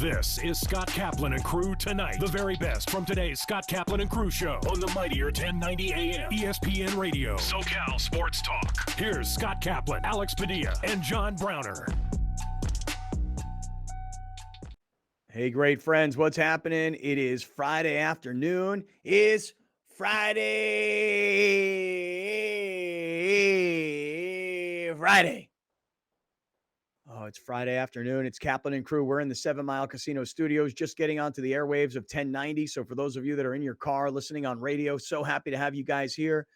This is Scott Kaplan and Crew Tonight. The very best from today's Scott Kaplan and Crew show on the mightier 1090 AM ESPN Radio. SoCal Sports Talk. Here's Scott Kaplan, Alex Padilla, and John Browner. Hey, great friends, what's happening? It is Friday afternoon. It's Friday. Oh, it's Friday afternoon. It's Kaplan and Crew. We're in the 7 Mile Casino studios, just getting onto the airwaves of 1090. So for those of you that are in your car listening on radio, so happy to have you guys here.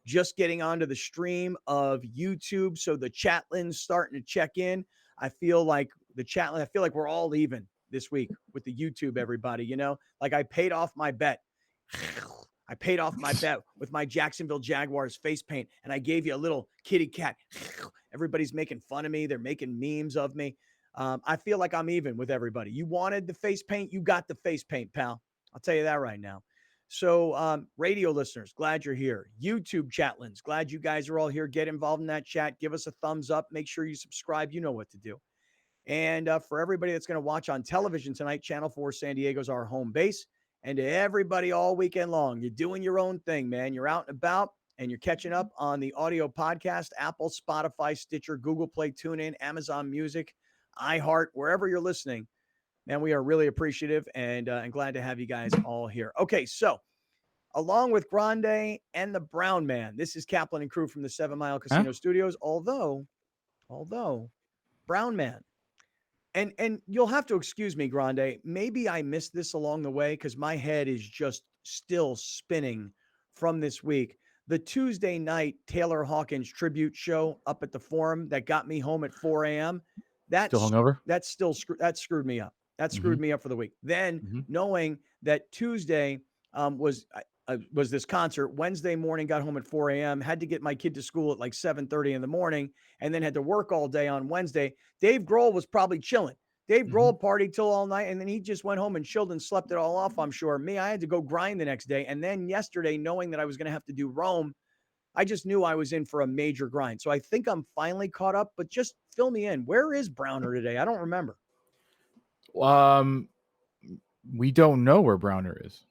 Just getting onto the stream of YouTube. So the chatlin's starting to check in. I feel like we're all even this week with the YouTube, everybody. You know, like I paid off my bet. I paid off my bet with my Jacksonville Jaguars face paint, and I gave you a little kitty cat. Everybody's making fun of me. They're making memes of me. I feel like I'm even with everybody. You wanted the face paint. You got the face paint, pal. I'll tell you that right now. So radio listeners, glad you're here. YouTube chatlins, glad you guys are all here. Get involved in that chat. Give us a thumbs up. Make sure you subscribe. You know what to do. And for everybody that's going to watch on television tonight, Channel 4 San Diego's our home base. And to everybody all weekend long, you're doing your own thing, man. You're out and about, and you're catching up on the audio podcast, Apple, Spotify, Stitcher, Google Play, TuneIn, Amazon Music, iHeart, wherever you're listening. Man, we are really appreciative and glad to have you guys all here. Okay, so along with Grande and the Brown Man, this is Kaplan and Crew from the 7 Mile Casino Studios, although Brown Man. And you'll have to excuse me, Grande. Maybe I missed this along the way because my head is just still spinning from this week. The Tuesday night Taylor Hawkins tribute show up at the Forum that got me home at 4 a.m. Still hungover? That screwed me up. That screwed me up for the week. Then knowing that Tuesday was this concert, Wednesday morning, got home at 4 a.m., had to get my kid to school at like 7:30 in the morning, and then had to work all day on Wednesday. Dave Grohl was probably chilling. Dave Grohl partied till all night, and then he just went home and chilled and slept it all off, I'm sure. Me, I had to go grind the next day. And then yesterday, knowing that I was going to have to do Rome, I just knew I was in for a major grind. So I think I'm finally caught up, but just fill me in. Where is Browner today? I don't remember. We don't know where Browner is,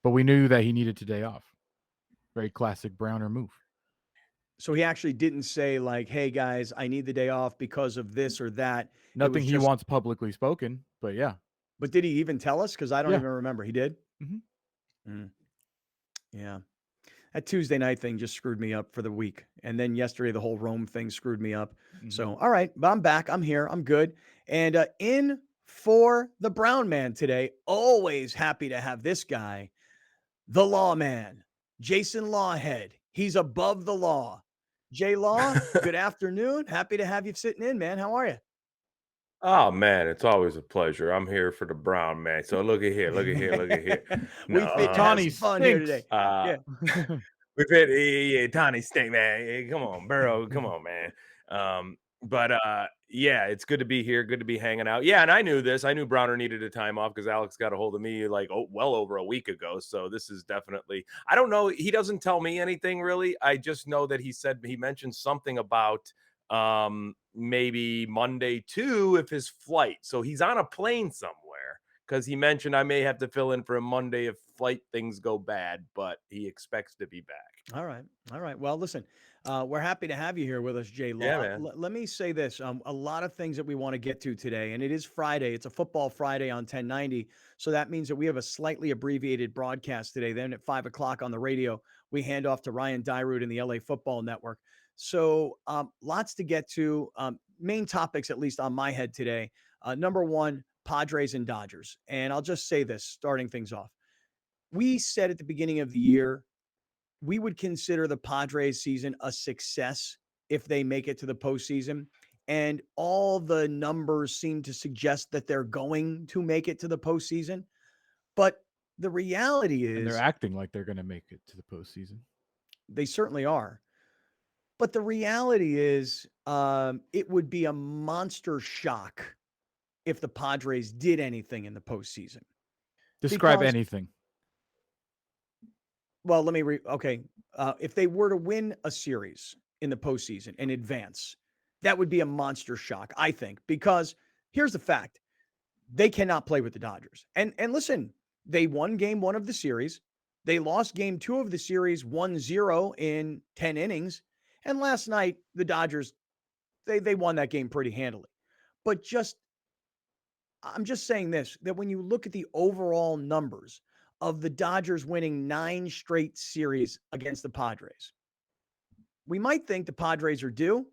but we knew that he needed today off. Very classic Browner move. So he actually didn't say like, hey guys, I need the day off because of this or that. Nothing he wants publicly spoken, but yeah. But did he even tell us? Because I don't even remember. He did? Yeah. That Tuesday night thing just screwed me up for the week. And then yesterday, the whole Rome thing screwed me up. So, all right, but I'm back. I'm here. I'm good. And in for the Brown Man today, always happy to have this guy, the lawman, Jason Lawhead. He's above the law. Jay Law, good afternoon. Happy to have you sitting in, man. How are you? Oh, man, it's always a pleasure. I'm here for the Brown Man. So look at here. We fit Tawny's fun here today. We fit, yeah, Tawny stink, man. Hey, come on, Burrow. Come on, man. Yeah, it's good to be here. Good to be hanging out. Yeah, and I knew this. I knew Browner needed a time off because Alex got a hold of me well over a week ago. So this is definitely, I don't know. He doesn't tell me anything really. I just know that he mentioned something about maybe Monday too, if his flight. So he's on a plane somewhere because he mentioned I may have to fill in for him Monday if flight things go bad, but he expects to be back. All right. Well, listen, we're happy to have you here with us, Jay Law. Yeah, man. Let me say this. A lot of things that we want to get to today, and it is Friday. It's a football Friday on 1090. So that means that we have a slightly abbreviated broadcast today. Then at 5 o'clock on the radio, we hand off to Ryan Dyrud and the LA Football Network. So lots to get to. Main topics, at least on my head today. Number one, Padres and Dodgers. And I'll just say this, starting things off. We said at the beginning of the year, we would consider the Padres season a success if they make it to the postseason. And all the numbers seem to suggest that they're going to make it to the postseason. But the reality is, and they're acting like they're going to make it to the postseason. They certainly are. But the reality is, it would be a monster shock if the Padres did anything in the postseason. Describe anything. Well, let me if they were to win a series in the postseason and advance, that would be a monster shock, I think, because here's the fact. they cannot play with the Dodgers. And listen, they won game 1 of the series. They lost game 2 of the series 1-0 in 10 innings. And last night, the Dodgers, they won that game pretty handily. But I'm just saying this, that when you look at the overall numbers of the Dodgers winning 9 straight series against the Padres, we might think the Padres are due,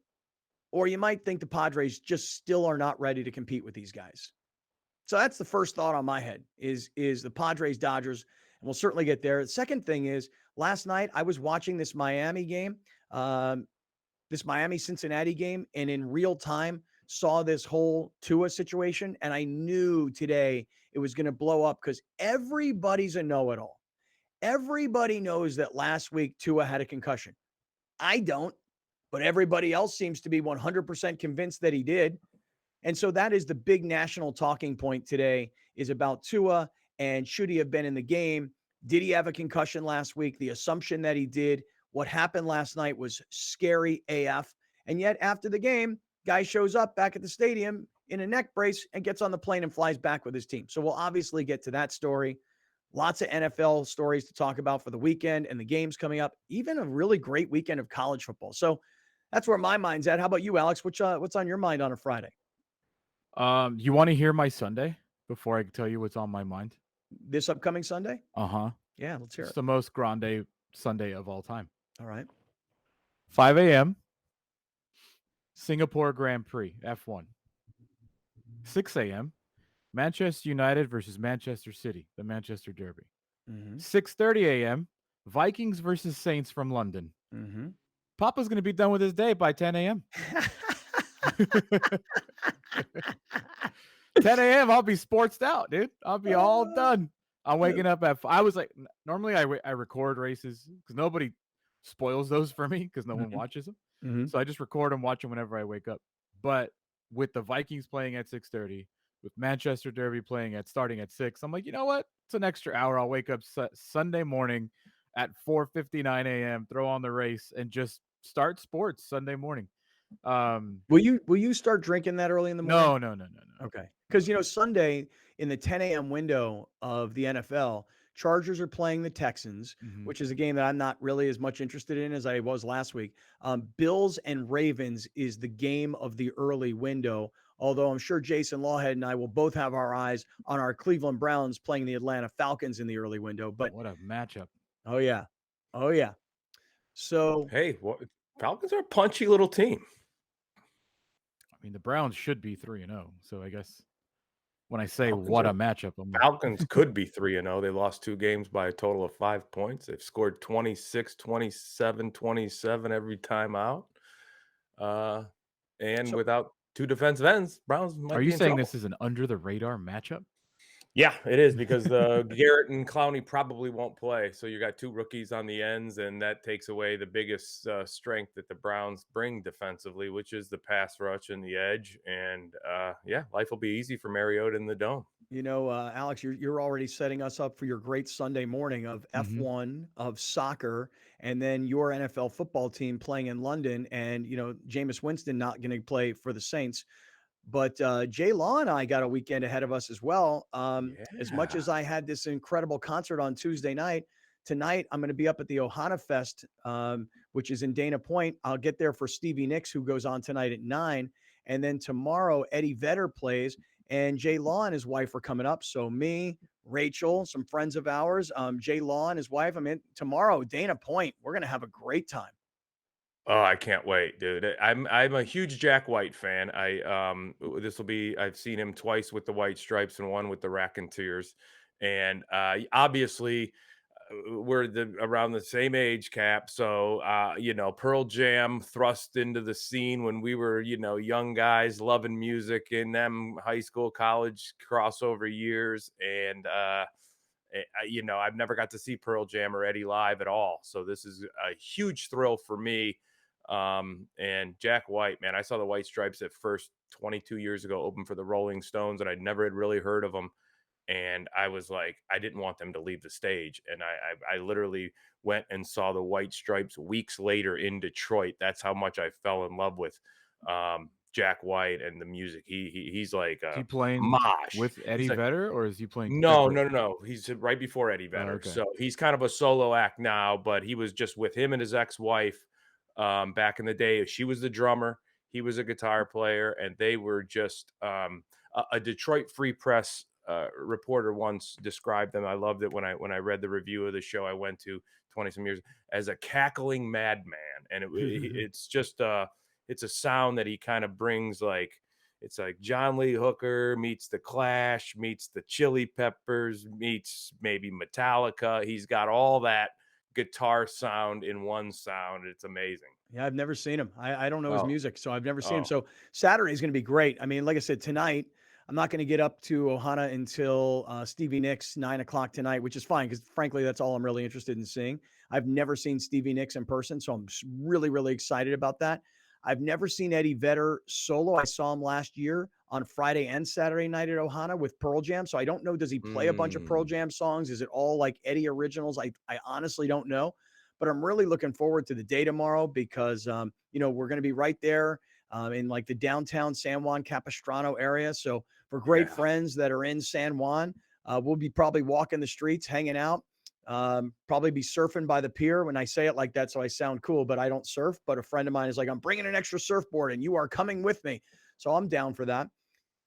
or you might think the Padres just still are not ready to compete with these guys. So that's the first thought on my head is the Padres Dodgers, and we'll certainly get there. The second thing is last night I was watching this Miami game, this Miami Cincinnati game, and in real time saw this whole Tua situation, and I knew today it was going to blow up because everybody's a know-it-all. Everybody knows that last week Tua had a concussion. I don't, but everybody else seems to be 100% convinced that he did. And so that is the big national talking point today is about Tua and should he have been in the game? Did he have a concussion last week? The assumption that he did. What happened last night was scary AF. And yet after the game, guy shows up back at the stadium in a neck brace and gets on the plane and flies back with his team. So we'll obviously get to that story. Lots of NFL stories to talk about for the weekend and the games coming up. Even a really great weekend of college football. So that's where my mind's at. How about you, Alex? What's on your mind on a Friday? You want to hear my Sunday before I tell you what's on my mind? This upcoming Sunday? Uh-huh. Yeah, let's hear It's it. the most grande Sunday of all time. All right. 5 a.m. Singapore Grand Prix, F1. 6 a.m. Manchester United versus Manchester City, the Manchester Derby. 6:30 a.m. Vikings versus Saints from London. Papa's going to be done with his day by 10 a.m. 10 a.m. I'll be sportsed out, dude. I'll be all done. I'm waking up at. I was like, normally I record races because nobody spoils those for me because no one watches them. So I just record them, watch them whenever I wake up. But with the Vikings playing at 6:30, with Manchester Derby starting at 6, I'm like, you know what? It's an extra hour. I'll wake up Sunday morning at 4:59 a.m., throw on the race, and just start sports Sunday morning. Will you start drinking that early in the morning? No. Okay. Because Sunday in the 10 a.m. window of the NFL, Chargers are playing the Texans, which is a game that I'm not really as much interested in as I was last week. Bills and Ravens is the game of the early window, although I'm sure Jason Lawhead and I will both have our eyes on our Cleveland Browns playing the Atlanta Falcons in the early window. But what a matchup. Oh, yeah. So hey, Falcons are a punchy little team. I mean, the Browns should be 3-0. So I guess when I say what a matchup, Falcons could be 3-0. They lost 2 games by a total of 5 points. They've scored 26, 27, 27 every time out. Without 2 defensive ends, Browns might be in trouble. Are you saying this is an under the radar matchup? Yeah, it is because the Garrett and Clowney probably won't play. So you got 2 rookies on the ends, and that takes away the biggest strength that the Browns bring defensively, which is the pass rush and the edge. And life will be easy for Mariota in the dome. Alex, you're already setting us up for your great Sunday morning of F1, of soccer, and then your NFL football team playing in London, and Jameis Winston not going to play for the Saints. But Jay Law and I got a weekend ahead of us as well. As much as I had this incredible concert on Tuesday night, tonight I'm going to be up at the Ohana Fest, which is in Dana Point. I'll get there for Stevie Nicks, who goes on tonight at 9. And then tomorrow, Eddie Vedder plays, and Jay Law and his wife are coming up. So me, Rachel, some friends of ours, Jay Law and his wife. Tomorrow, Dana Point. We're going to have a great time. Oh, I can't wait, dude. I'm a huge Jack White fan. I've seen him twice with the White Stripes and one with the Raconteurs. And obviously we're around the same age cap. So Pearl Jam thrust into the scene when we were, young guys loving music in them high school, college crossover years. And I've never got to see Pearl Jam or Eddie live at all. So this is a huge thrill for me. And Jack White, man, I saw the White Stripes at first 22 years ago open for the Rolling Stones, and I never had really heard of them. And I was like, I didn't want them to leave the stage. And I literally went and saw the White Stripes weeks later in Detroit. That's how much I fell in love with Jack White and the music. He's like Is he a playing mosh. with Eddie He's like Vedder, or is he playing no, separate? no, no, no. He's right before Eddie Oh, Vedder. okay. So he's kind of a solo act now, but he was just with him and his ex-wife back in the day. She was the drummer, he was a guitar player, and they were just a Detroit Free Press reporter once described them. I loved it when I read the review of the show I went to 20 some years as a cackling madman. And it's just it's a sound that he kind of brings like it's like John Lee Hooker meets the Clash, meets the Chili Peppers, meets maybe Metallica. He's got all that guitar sound in one sound. It's amazing. Yeah, I've never seen him. I don't know his Oh, music, so I've never seen him. oh, So Saturday is going to be great. I mean, like I said, tonight I'm not going to get up to Ohana until Stevie Nicks 9 o'clock tonight, which is fine because frankly, that's all I'm really interested in seeing. I've never seen Stevie Nicks in person, so I'm really, really excited about that. I've never seen Eddie Vedder solo. I saw him last year on Friday and Saturday night at Ohana with Pearl Jam. So I don't know. Does he play a bunch of Pearl mm, Jam songs? Is it all like Eddie originals? I honestly don't know. But I'm really looking forward to the day tomorrow because, we're going to be right there in like the downtown San Juan Capistrano area. So for great yeah. friends that are in San Juan, we'll be probably walking the streets, hanging out, probably be surfing by the pier. When I say it like that, so I sound cool, but I don't surf. But a friend of mine is like, I'm bringing an extra surfboard and you are coming with me. So I'm down for that.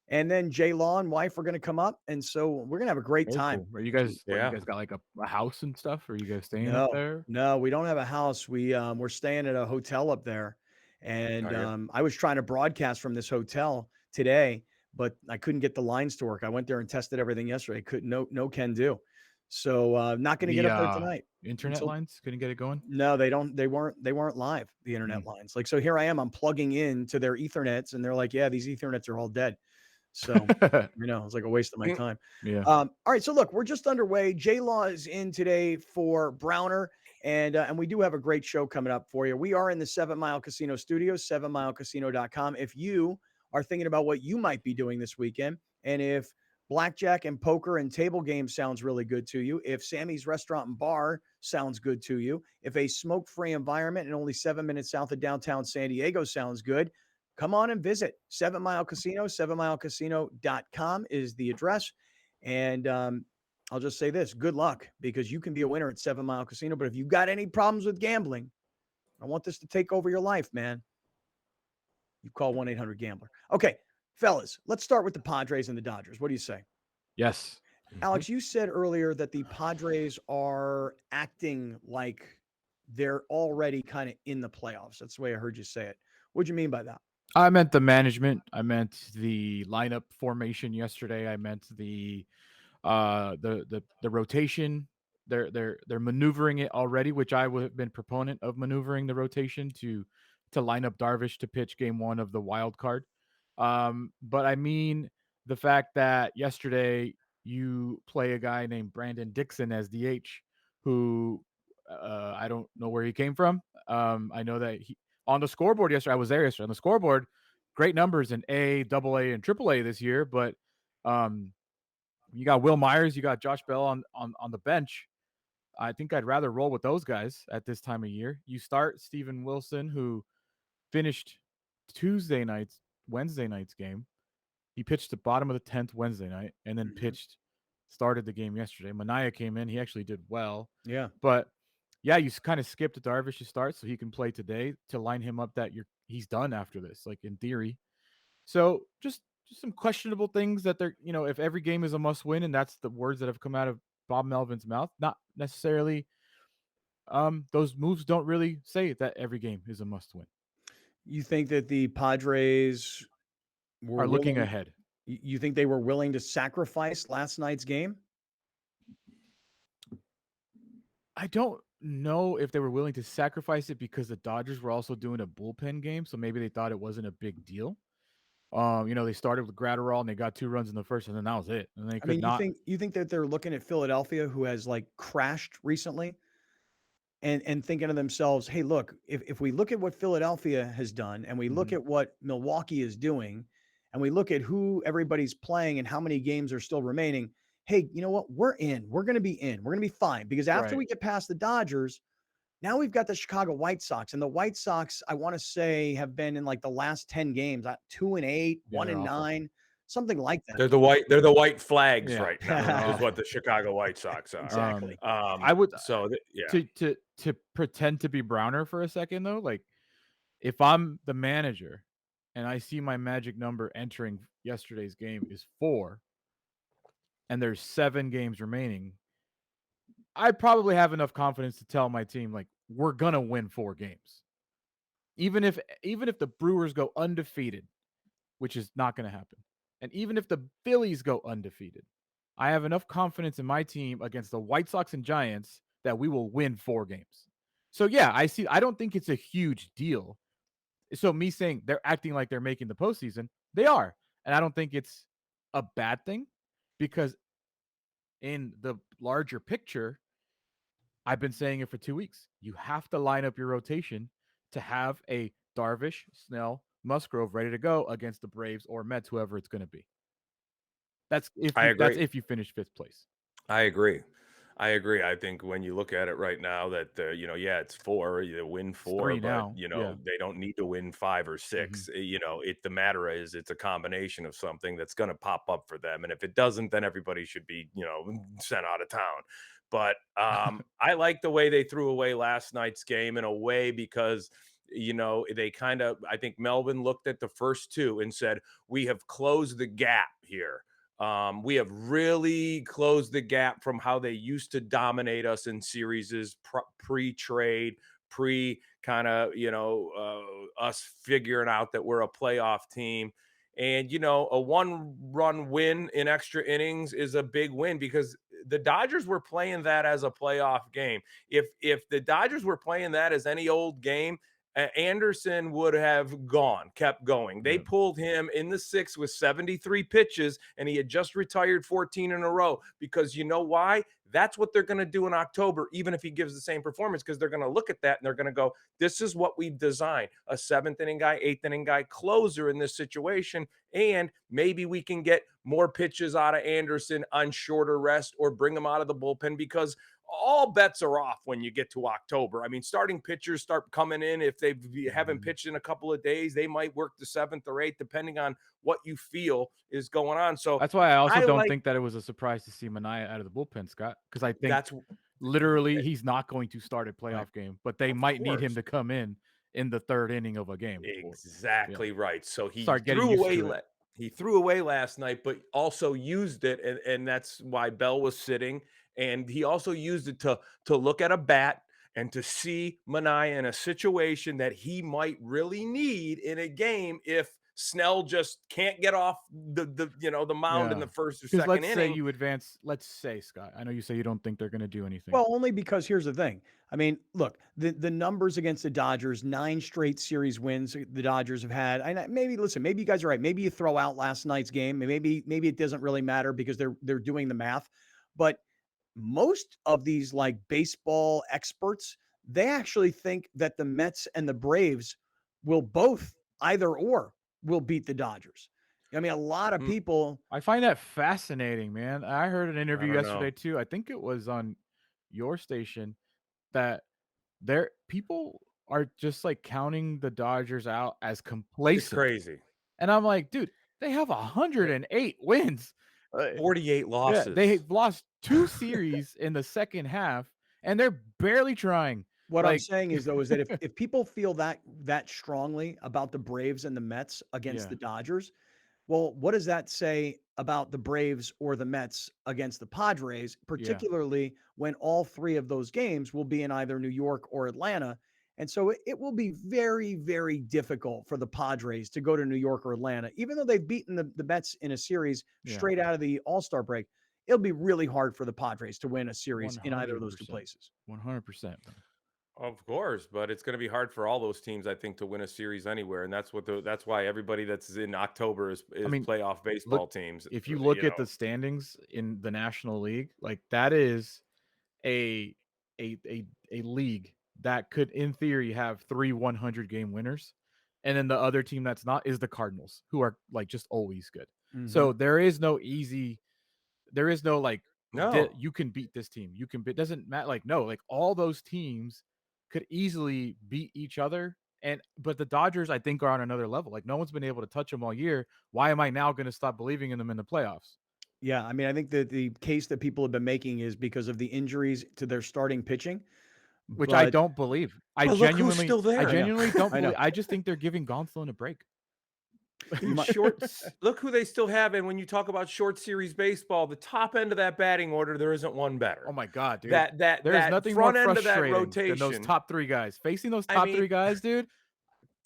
And then Jay Law and wife are going to come up. And so we're going to have a great Very time. cool. Are you guys you Yeah. guys got like a house and stuff? Are you guys staying up No, there? no, we don't have a house. We're staying at a hotel up there, Oh, and yeah. I was trying to broadcast from this hotel today, but I couldn't get the lines to work. I went there and tested everything yesterday. Couldn't, no can do. So not going to get The up there tonight internet until lines couldn't get it going? no, they don't. They weren't live. The internet Mm. lines. Like so, here I am. I'm plugging in to their Ethernets, and they're like, "Yeah, these Ethernets are all dead." So, it's like a waste of my Mm, time. Yeah. All right, so look, we're just underway. J Law is in today for Browner, and we do have a great show coming up for you. We are in the 7 Mile Casino Studios, 7milecasino.com. If you are thinking about what you might be doing this weekend, and if blackjack and poker and table games sounds really good to you, if Sammy's Restaurant and Bar sounds good to you, if a smoke-free environment and only 7 minutes south of downtown San Diego sounds good, come on and visit 7 Mile Casino. 7milecasino.com is the address. And I'll just say this good luck because you can be a winner at 7 Mile Casino. But if you got any problems with gambling, I want this to take over your life, man. You call 1-800-GAMBLER. Okay, fellas, let's start with the Padres and the Dodgers. What do you say? Yes. mhm. Alex, you said earlier that the Padres are acting like they're already kind of in the playoffs. That's the way I heard you say it. What'd you mean by that? I meant the management. I meant the lineup formation yesterday. I meant the rotation. They're maneuvering it already, which I would have been proponent of maneuvering the rotation to line up Darvish to pitch game one of the wild card. But I mean the fact that yesterday you play a guy named Brandon Dixon as DH, who I don't know where he came from. I know that he on the scoreboard yesterday. I was there yesterday on the scoreboard. Great numbers in A, Double A, and Triple A this year, but um, you got Will Myers, you got Josh Bell on the bench. I think I'd rather roll with those guys at this time of year. You start Steven Wilson, who finished Wednesday night's game. He pitched the bottom of the 10th Wednesday night and then Mhm. started the game yesterday. Mania came in. He actually did well. Yeah. But yeah, you kind of skipped Darvish to start so he can play today to line him up that he's done after this, like in theory. So just some questionable things that they're, if every game is a must win, and that's the words that have come out of Bob Melvin's mouth, not necessarily those moves don't really say that every game is a must win. You think that the Padres were Are looking willing ahead. you think they were willing to sacrifice last night's game? I don't know if they were willing to sacrifice it because the Dodgers were also doing a bullpen game, so maybe they thought it wasn't a big deal. They started with Gratterall and they got 2 runs in the first, and then that was it. And they I could mean, you not. think you think that they're looking at Philadelphia, who has like crashed recently, and thinking to themselves, "Hey, look, if we look at what Philadelphia has done, and we look Mhm. at what Milwaukee is doing, and we look at who everybody's playing and how many games are still remaining, hey, you know what? We're in. We're going to be in. We're going to be fine because after Right. we get past the Dodgers, Now we've got the Chicago White Sox, and the White Sox, I want to say, have been in like the last 10 games, 2-8, Yeah, they're awful. 1-9, something like that. They're the white flags Yeah, right they're now, is awful. what the Chicago White Sox are. Exactly. I would Yeah. to pretend to be Browner for a second though. Like if I'm the manager and I see my magic number entering yesterday's game is 4, and there's 7 games remaining, I probably have enough confidence to tell my team like we're gonna win 4 games. Even if the Brewers go undefeated, which is not gonna happen, and even if the Phillies go undefeated, I have enough confidence in my team against the White Sox and Giants that we will win 4 games. So yeah, I don't think it's a huge deal. So me saying they're acting like they're making the postseason, they are, and I don't think it's a bad thing because in the larger picture, I've been saying it for 2 weeks. You have to line up your rotation to have a Darvish, Snell, Musgrove ready to go against the Braves or Mets, whoever it's going to be. That's I agree. if you finish 5th place. I agree. I think when you look at it right now that, it's 4, you win 4, 3 but, now. Yeah. they don't need to win 5 or 6. The matter is it's a combination of something that's going to pop up for them. And if it doesn't, then everybody should be, sent out of town. But I like the way they threw away last night's game in a way because, they I think Melvin looked at the first 2 and said, we have closed the gap here. We have really closed the gap from how they used to dominate us in series pre-trade, pre kind of, us figuring out that we're a playoff team. And, a 1-run win in extra innings is a big win because the Dodgers were playing that as a playoff game. If the Dodgers were playing that as any old game, Anderson would have kept going. They pulled him in the 6th with 73 pitches, and he had just retired 14 in a row because you know why? That's what they're going to do in October, even if he gives the same performance, because they're going to look at that and they're going to go, this is what we've designed, a 7th inning guy, 8th inning guy closer in this situation. And maybe we can get more pitches out of Anderson on shorter rest or bring him out of the bullpen because all bets are off when you get to October. I mean, starting pitchers start coming in. If they haven't pitched in a couple of days, they might work the 7th or 8th, depending on what you feel is going on. So that's why I also don't think that it was a surprise to see Manaea out of the bullpen, Scott, because I think that's literally he's not going to start a playoff game, but they might need him to come in the 3rd inning of a game. Exactly right. So he threw away last night, but also used it, and that's why Bell was sitting. And he also used it to look at a bat and to see Manaea in a situation that he might really need in a game if Snell just can't get off the mound in the 1st or 2nd inning. Let's say you advance. Let's say, Scott, I know you say you don't think they're going to do anything. Well, only because here's the thing. I mean, look, the numbers against the Dodgers, 9 straight series wins the Dodgers have had. And maybe you guys are right. Maybe you throw out last night's game. Maybe it doesn't really matter because they're doing the math. But most of these like baseball experts, they actually think that the Mets and the Braves will both will beat the Dodgers. I mean, a lot of people. I find that fascinating, man. I heard an interview yesterday too. I think it was on your station that people are just like counting the Dodgers out as complacent. It's crazy. And I'm like, dude, they have 108 wins. 48 losses. Yeah, they lost 2 series in the second half, and they're barely trying. What I'm saying is, though, is that if people feel that strongly about the Braves and the Mets against the Dodgers, well, what does that say about the Braves or the Mets against the Padres, particularly when all 3 of those games will be in either New York or Atlanta? And so it will be very, very difficult for the Padres to go to New York or Atlanta, even though they've beaten the Mets in a series straight out of the All-Star break. It'll be really hard for the Padres to win a series in either of those 2 places. 100%. Of course, but it's going to be hard for all those teams, I think, to win a series anywhere, and that's why everybody that's in October is playoff baseball teams. If you look at the standings in the National League, like that is a league that could, in theory, have 3 100-game winners, and then the other team that's not is the Cardinals, who are like just always good. So there is no like. No, you can beat this team. You can beat. Doesn't matter. Like no, like all those teams could easily beat each other. But the Dodgers, I think, are on another level. Like, no one's been able to touch them all year. Why am I now going to stop believing in them in the playoffs? Yeah, I mean, I think that the case that people have been making is because of the injuries to their starting pitching. Which I But don't believe. I But look who's still there. genuinely don't I know. believe. I just think they're giving Gonsolin a break. Dude, look who they still have. And when you talk about short series baseball, the top end of that batting order, there isn't one better. Oh my God, dude. There's nothing front more end of that frustrating rotation than those top three guys. Facing those I top mean, three guys, dude.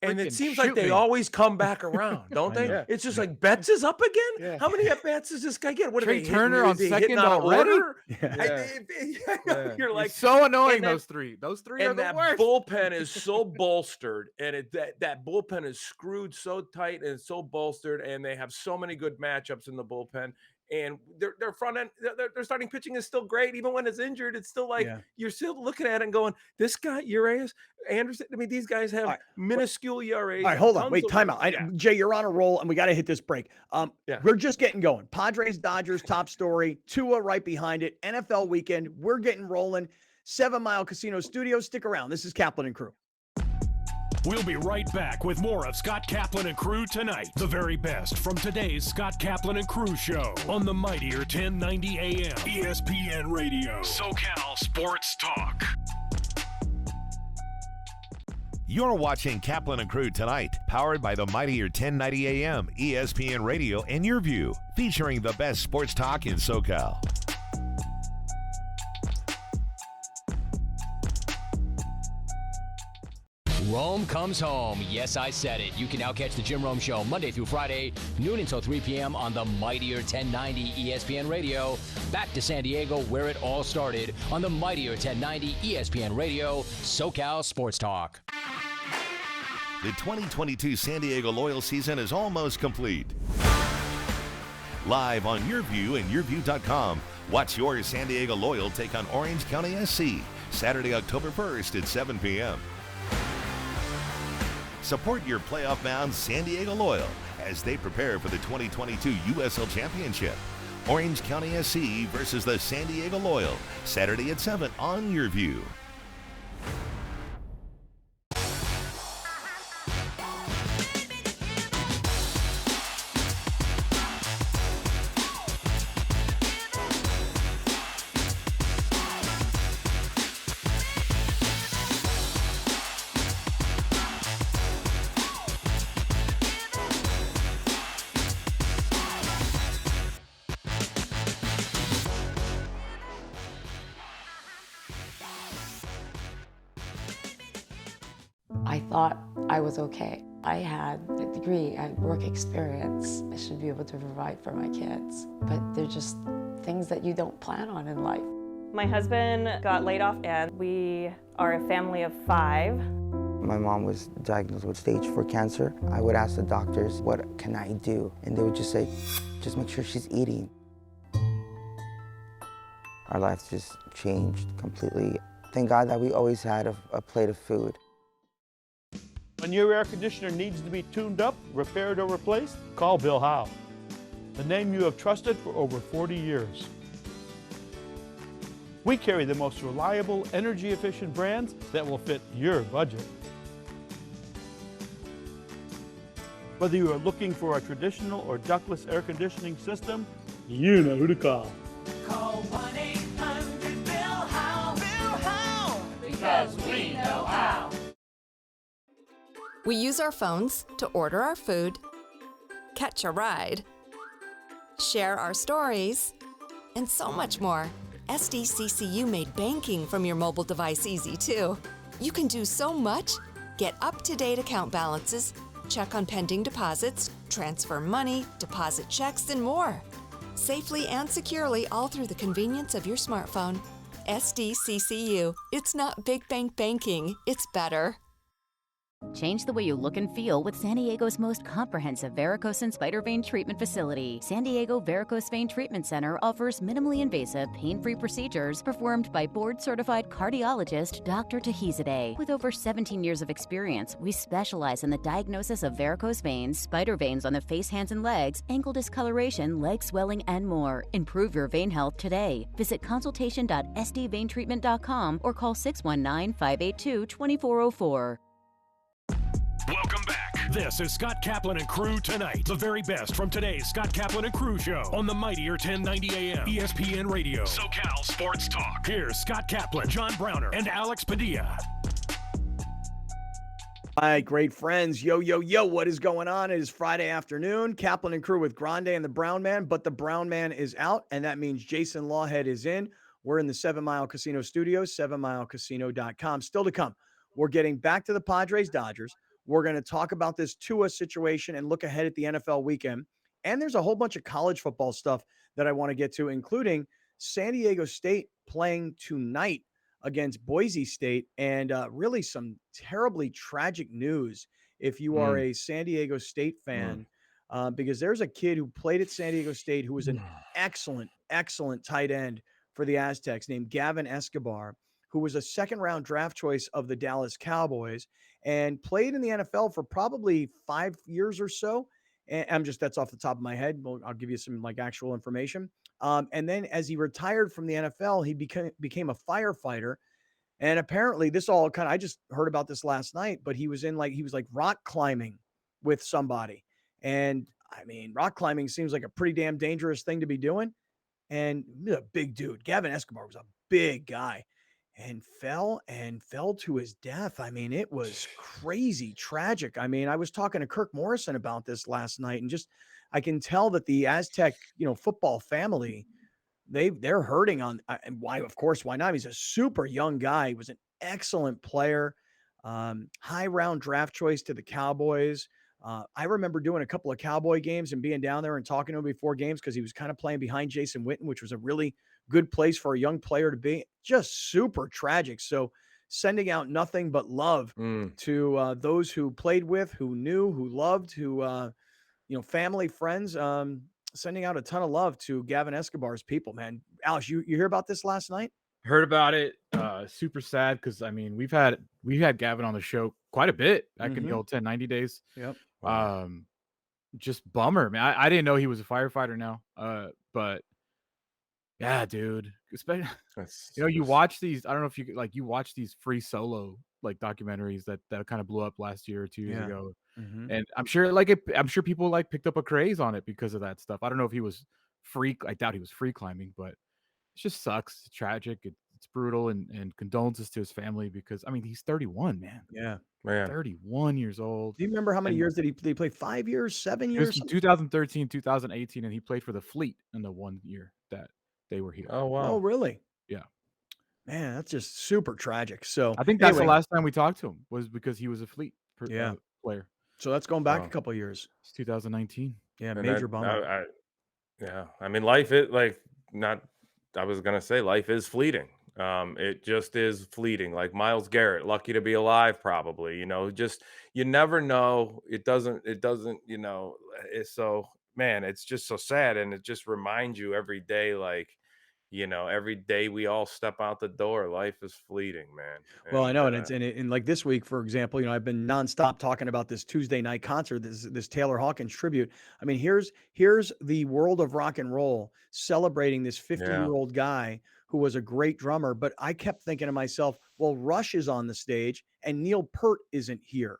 and it freaking seems like shoot they me. always come back around, don't they? know. It's just like Betts is up again. Yeah. How many at bats does this guy get? What Trey are they Turner hitting? on Is he second hitting on already? order? Yeah. I know. You're like, It's so annoying. and then- Those three are and the that worst. bullpen is so bolstered, and that bullpen is screwed so tight and so bolstered, and they have so many good matchups in the bullpen. And their front end, their starting pitching is still great, even when it's injured. It's still like you're still looking at it and going, "This guy, Urias, Anderson." I mean, these guys have minuscule ERAs. All right, hold on. Wait, time out. Jay, you're on a roll, and we got to hit this break. We're just getting going. Padres, Dodgers, top story. Tua right behind it. NFL weekend. We're getting rolling. 7 Mile Casino Studios. Stick around. This is Kaplan and Crew. We'll be right back with more of Scott Kaplan and Crew tonight. The very best from today's Scott Kaplan and Crew show on the mightier 1090 AM ESPN Radio. SoCal Sports Talk. You're watching Kaplan and Crew tonight, powered by the mightier 1090 AM ESPN Radio and Your View, featuring the best sports talk in SoCal. Rome comes home. Yes, I said it. You can now catch the Jim Rome Show Monday through Friday, noon until 3 p.m. on the mightier 1090 ESPN Radio. Back to San Diego, where it all started, on the mightier 1090 ESPN Radio, SoCal Sports Talk. The 2022 San Diego Loyal season is almost complete. Live on Your View and YourView.com, watch your San Diego Loyal take on Orange County SC, Saturday, October 1st at 7 p.m. Support your playoff-bound San Diego Loyal as they prepare for the 2022 USL Championship. Orange County SC versus the San Diego Loyal, Saturday at 7 on Your View. I thought I was okay. I had a degree, I had work experience. I should be able to provide for my kids. But they're just things that you don't plan on in life. My husband got laid off, and we are a family of 5. My mom was diagnosed with stage 4 cancer. I would ask the doctors, what can I do? And they would just say, just make sure she's eating. Our lives just changed completely. Thank God that we always had a plate of food. When your air conditioner needs to be tuned up, repaired, or replaced, call Bill Howe, the name you have trusted for over 40 years. We carry the most reliable, energy-efficient brands that will fit your budget. Whether you are looking for a traditional or ductless air conditioning system, you know who to call. Call 1-800-BILL-HOWE, Bill Howe, because we know how. We use our phones to order our food, catch a ride, share our stories, and so much more. SDCCU made banking from your mobile device easy too. You can do so much, get up-to-date account balances, check on pending deposits, transfer money, deposit checks, and more. Safely and securely all through the convenience of your smartphone. SDCCU. It's not big bank banking, it's better. Change the way you look and feel with San Diego's most comprehensive varicose and spider vein treatment facility. San Diego Varicose Vein Treatment Center offers minimally invasive, pain-free procedures performed by board-certified cardiologist Dr. Tahizadeh. With over 17 years of experience, we specialize in the diagnosis of varicose veins, spider veins on the face, hands, and legs, ankle discoloration, leg swelling, and more. Improve your vein health today. Visit consultation.sdveintreatment.com or call 619-582-2404. Welcome back. This is Scott Kaplan and Crew Tonight. The very best from today's Scott Kaplan and Crew show on the mightier 1090 AM ESPN Radio. SoCal Sports Talk. Here's Scott Kaplan, John Browner, and Alex Padilla. Hi, great friends. Yo, yo, yo, what is going on? It is Friday afternoon. Kaplan and Crew with Grande and the Brown Man, but the Brown Man is out, and that means Jason Lawhead is in. We're in the 7 Mile Casino Studios, 7milecasino.com. Still to come, we're getting back to the Padres-Dodgers. We're going to talk about this Tua situation and look ahead at the NFL weekend. And there's a whole bunch of college football stuff that I want to get to, including San Diego State playing tonight against Boise State, and really some terribly tragic news if you are a San Diego State fan, because there's a kid who played at San Diego State who was an excellent, excellent tight end for the Aztecs named Gavin Escobar, who was a second-round draft choice of the Dallas Cowboys and played in the NFL for probably 5 years or so. And that's off the top of my head. I'll give you some actual information. And then as he retired from the NFL, he became a firefighter. And apparently this all I just heard about this last night, but he was rock climbing with somebody. And I mean, rock climbing seems like a pretty damn dangerous thing to be doing. And a big dude, Gavin Escobar was a big guy and fell to his death. I mean, it was crazy, tragic. I mean, I was talking to Kirk Morrison about this last night, and I can tell that the Aztec, football family, they're hurting on, and why, of course, why not? He's a super young guy. He was an excellent player, high round draft choice to the Cowboys. I remember doing a couple of Cowboy games and being down there and talking to him before games because he was kind of playing behind Jason Witten, which was a really good place for a young player to be. Just super tragic. So sending out nothing but love to those who played with, who knew, who loved, who, family, friends, sending out a ton of love to Gavin Escobar's people, man. Alex, you hear about this last night? Heard about it. Super sad because I mean we've had Gavin on the show quite a bit back in the old 1090 days. Yep. Just bummer, man. I didn't know he was a firefighter now. But yeah, dude. Especially, you watch these. I don't know if you watch these free solo documentaries that kind of blew up last year or 2 years ago. And I'm sure people picked up a craze on it because of that stuff. I don't know if he was I doubt he was free climbing, but it just sucks. It's tragic. It's brutal, and condolences to his family because I mean he's 31, man. Yeah, 31 years old. Do you remember how many years did he play? 5 years, 7 years? It was 2013, 2018, and he played for the Fleet in the 1 year that they were here. Oh wow! Oh really? Yeah. Man, that's just super tragic. So I think that's the last time we talked to him was because he was a Fleet player. So that's going back a couple of years. It's 2019. Yeah, major bummer. I mean, life is I was gonna say life is fleeting. It just is fleeting. Like Myles Garrett, lucky to be alive, probably. Just you never know. It doesn't. It's so man. It's just so sad, and it just reminds you every day, every day we all step out the door, life is fleeting, man. Well, I know, and like this week, for example, I've been nonstop talking about this Tuesday night concert, this Taylor Hawkins tribute. I mean, here's the world of rock and roll celebrating this 50-year-old guy who was a great drummer. But I kept thinking to myself, well, Rush is on the stage and Neil Peart isn't here.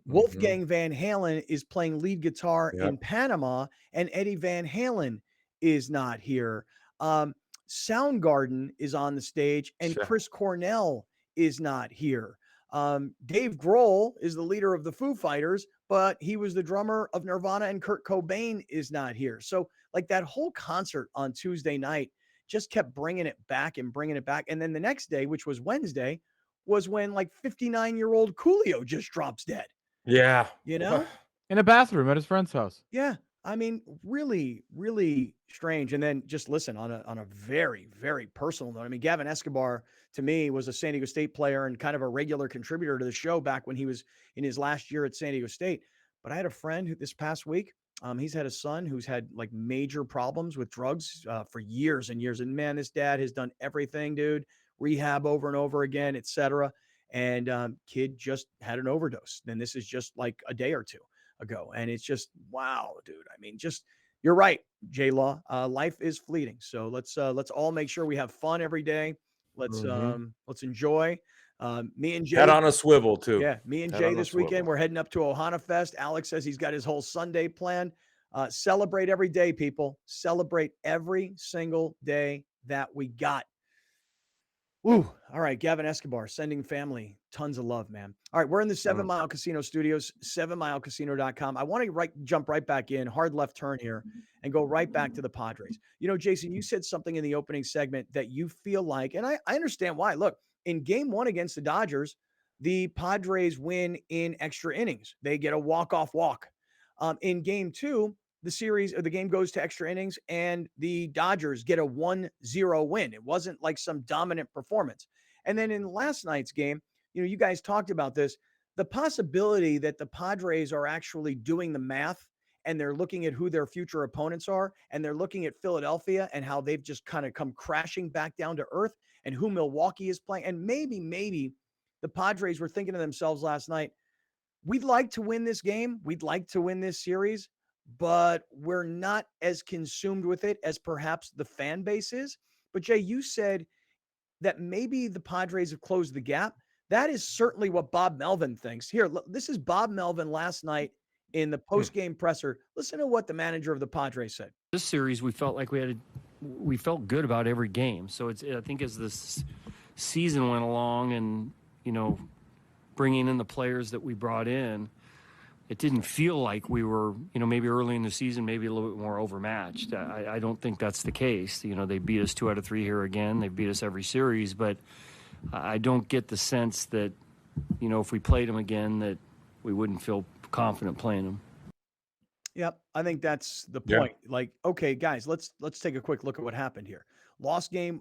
Wolfgang Van Halen is playing lead guitar in Panama, and Eddie Van Halen is not here. Soundgarden is on the stage and Chris Cornell is not here. Dave Grohl is the leader of the Foo Fighters, but he was the drummer of Nirvana, and Kurt Cobain is not here. So that whole concert on Tuesday night just kept bringing it back. And then the next day, which was Wednesday, was when 59-year-old Coolio just drops dead. Yeah. In a bathroom at his friend's house. Yeah. I mean, really, really strange. And then just listen on a very, very personal note. I mean, Gavin Escobar to me was a San Diego State player and kind of a regular contributor to the show back when he was in his last year at San Diego State. But I had a friend who this past week, he's had a son who's had like major problems with drugs for years and years. And man, this dad has done everything, dude, rehab over and over again, et cetera. And kid just had an overdose. And this is just like a day or two ago. And it's just, wow, dude. I mean, just, you're right, J Law. Life is fleeting. So let's all make sure we have fun every day. Let's enjoy. Me and Jay. Head on a swivel too. Yeah. Me and Jay this weekend, we're heading up to Ohana Fest. Alex says he's got his whole Sunday planned. Celebrate every day, people. Celebrate every single day that we got. Ooh, all right. Gavin Escobar, sending family tons of love, man. All right, we're in the 7 Mile Casino studios, 7milecasino.com. I want to jump right back in, hard left turn here, and go right back to the Padres. You know, Jason, you said something in the opening segment that you feel like, and I understand why. Look, in game one against the Dodgers, the Padres win in extra innings. They get a walk-off walk. In game two, the game goes to extra innings and the Dodgers get a 1-0 win. It wasn't like some dominant performance. And then in last night's game, you know, you guys talked about this, the possibility that the Padres are actually doing the math and they're looking at who their future opponents are, and they're looking at Philadelphia and how they've just kind of come crashing back down to earth and who Milwaukee is playing. And maybe the Padres were thinking to themselves last night, we'd like to win this game. We'd like to win this series, but we're not as consumed with it as perhaps the fan base is. But Jay, you said that maybe the Padres have closed the gap. That is certainly what Bob Melvin thinks. Here, this is Bob Melvin last night in the post-game presser. Listen to what the manager of the Padres said. This series, we felt like we felt good about every game. So I think as this season went along and, you know, bringing in the players that we brought in, it didn't feel like we were, you know, maybe early in the season, maybe a little bit more overmatched. I don't think that's the case. You know, they beat us 2 out of 3 here again. They've beat us every series, but I don't get the sense that, you know, if we played them again, that we wouldn't feel confident playing them. Yep, I think that's the point. Yeah. Like, okay, guys, let's take a quick look at what happened here. Won game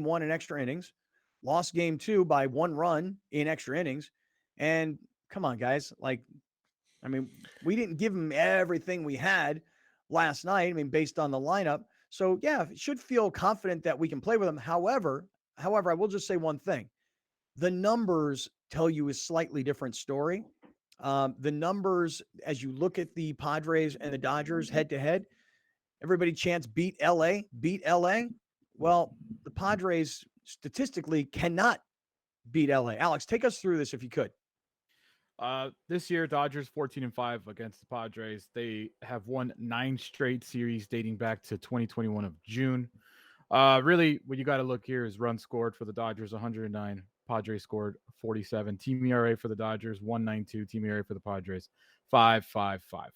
1 in extra innings, lost game 2 by 1 run in extra innings, and come on, guys, like, I mean, we didn't give them everything we had last night. I mean, based on the lineup. So yeah, should feel confident that we can play with them. However, I will just say one thing. The numbers tell you a slightly different story. The numbers, as you look at the Padres and the Dodgers head to head, everybody chants beat LA. Well, the Padres statistically cannot beat LA. Alex, take us through this if you could. This year, Dodgers 14-5 against the Padres. They have won 9 straight series dating back to 2021 of June. Really, what you got to look here is runs scored for the Dodgers, 109. Padres scored 47. Team ERA for the Dodgers, 1.92. Team ERA for the Padres, 5.55.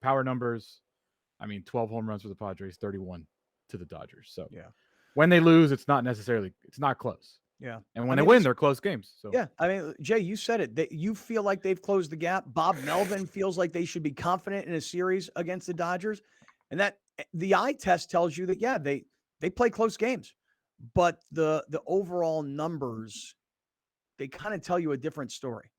Power numbers. I mean, 12 home runs for the Padres, 31 to the Dodgers. So yeah, when they lose, it's not close. Yeah. And when they win, they're close games. So yeah, I mean, Jay, you said it. You feel like they've closed the gap. Bob Melvin feels like they should be confident in a series against the Dodgers. And that the eye test tells you that, yeah, they play close games. But the overall numbers, they kind of tell you a different story.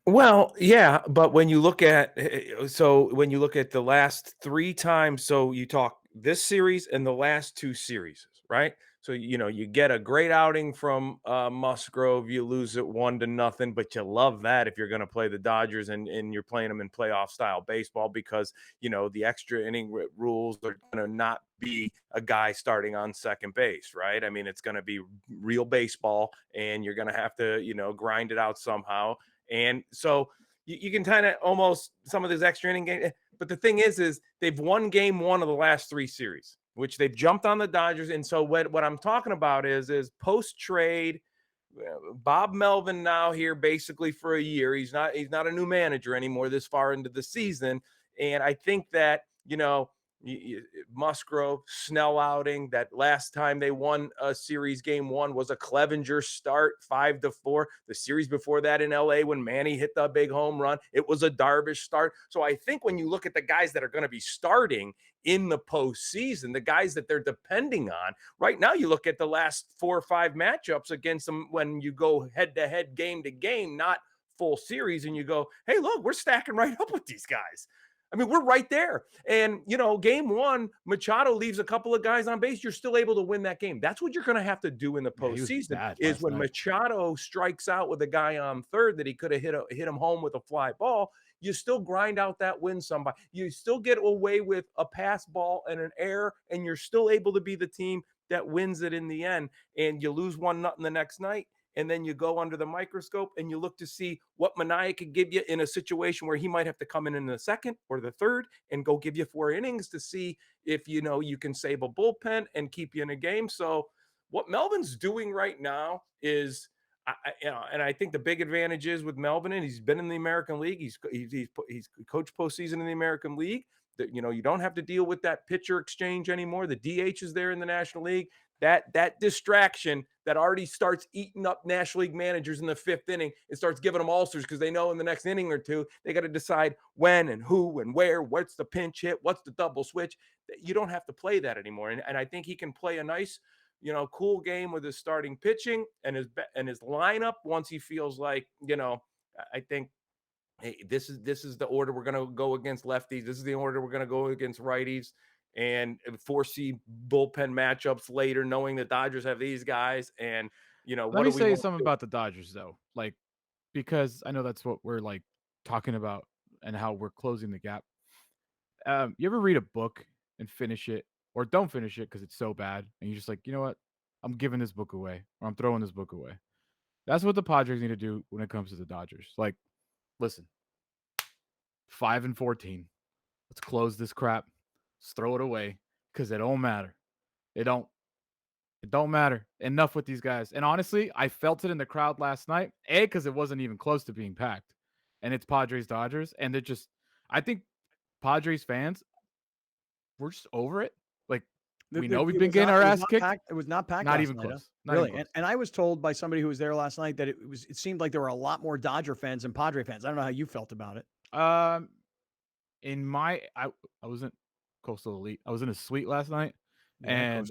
Well, yeah, but when you look at the last 3 times, so you talk this series and the last 2 series, right? So, you know, you get a great outing from Musgrove, you lose it 1-0, but you love that if you're going to play the Dodgers and you're playing them in playoff style baseball because, you know, the extra inning rules are going to not be a guy starting on second base, right? I mean, it's going to be real baseball and you're going to have to, you know, grind it out somehow. And so you can kind of almost some of those extra inning games. But the thing is they've won game 1 of the last 3 series, which they've jumped on the Dodgers. And so what I'm talking about is post-trade, Bob Melvin now here basically for a year. He's not a new manager anymore this far into the season. And I think that, you know, Musgrove, Snell outing. That last time they won a series, game one, was a Clevenger start, 5-4. The series before that in LA, when Manny hit the big home run, it was a Darvish start. So I think when you look at the guys that are going to be starting in the postseason, the guys that they're depending on right now, you look at the last 4 or 5 matchups against them when you go head to head, game to game, not full series, and you go, hey, look, we're stacking right up with these guys. I mean, we're right there. And, game one, Machado leaves a couple of guys on base. You're still able to win that game. That's what you're going to have to do in the postseason, is when Machado strikes out with a guy on third that he could have hit him home with a fly ball. You still grind out that win somebody. You still get away with a pass ball and an error, and you're still able to be the team that wins it in the end. And you lose 1-0 the next night. And then you go under the microscope and you look to see what Mania could give you in a situation where he might have to come in the second or the third and go give you 4 innings to see if, you can save a bullpen and keep you in a game. So what Melvin's doing right now is, and I think the big advantage is with Melvin, and he's been in the American League. He's coached postseason in the American League. That, you don't have to deal with that pitcher exchange anymore. The DH is there in the National League. That distraction that already starts eating up National League managers in the 5th inning, it starts giving them ulcers because they know in the next inning or two, they got to decide when and who and where, what's the pinch hit, what's the double switch. You don't have to play that anymore. And I think he can play a nice, cool game with his starting pitching and his lineup once he feels like, I think, hey, this is the order we're going to go against lefties. This is the order we're going to go against righties, and foresee bullpen matchups later, knowing the Dodgers have these guys. And, let me say something about the Dodgers, though, because I know that's what we're talking about and how we're closing the gap. You ever read a book and finish it, or don't finish it because it's so bad, and you're just like, you know what? I'm giving this book away, or I'm throwing this book away. That's what the Padres need to do when it comes to the Dodgers. Listen, 5-14. Let's close this crap. Let's throw it away because it don't matter. It don't matter. Enough with these guys. And honestly, I felt it in the crowd last night. Because it wasn't even close to being packed. And it's Padres Dodgers. And I think Padres fans, we're just over it. We know we've been getting our ass kicked. It was not packed. Not even close. Really. And I was told by somebody who was there last night that it seemed like there were a lot more Dodger fans than Padre fans. I don't know how you felt about it. I wasn't Coastal Elite. I was in a suite last night, and